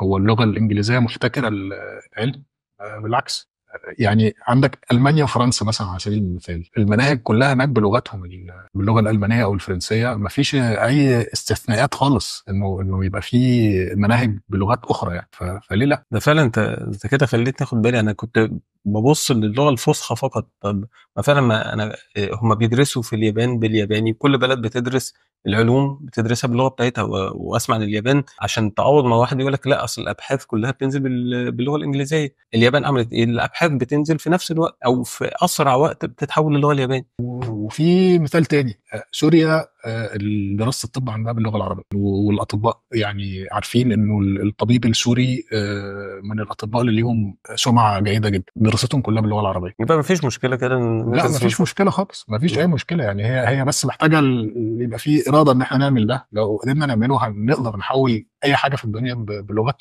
هو اللغة الإنجليزية محتكرة العلم؟ بالعكس. يعني عندك ألمانيا وفرنسا مثلا على سبيل المثال، المناهج كلها هناك بلغتهم، باللغة الألمانية أو الفرنسية. مفيش أي استثناءات خالص إنه يبقى في مناهج بلغات أخرى يعني. فليه لا؟ ده فعلا انت كده خليتني اخد بالي. انا كنت ببص للغه الفصحى فقط. طب ما فعلا ما انا هم بيدرسوا في اليابان بالياباني، كل بلد بتدرس العلوم بتدرسها باللغه بتاعتها. واسمع ان اليابان عشان تعوض ما واحد يقول لك لا اصل الابحاث كلها بتنزل باللغه الانجليزيه، اليابان عملت ايه؟ الابحاث بتنزل في نفس الوقت او في اسرع وقت بتتحول للغه الياباني. وفي مثال تاني، سوريا، دراسة الطب عندها باللغة العربية، والأطباء يعني عارفين إنه الطبيب السوري من الأطباء اللي ليهم سمعة جيدة جدا، دراستهم كلها باللغة العربية. يبقى ما فيش مشكله كده لا، ندرس مفيش بالفصحى. مشكلة خالص، مفيش أي مشكلة يعني. هي بس محتاجة يبقى في إرادة إن إحنا نعمل ده. لو قدرنا نعمله هنقدر نحول أي حاجة في الدنيا بلغتنا.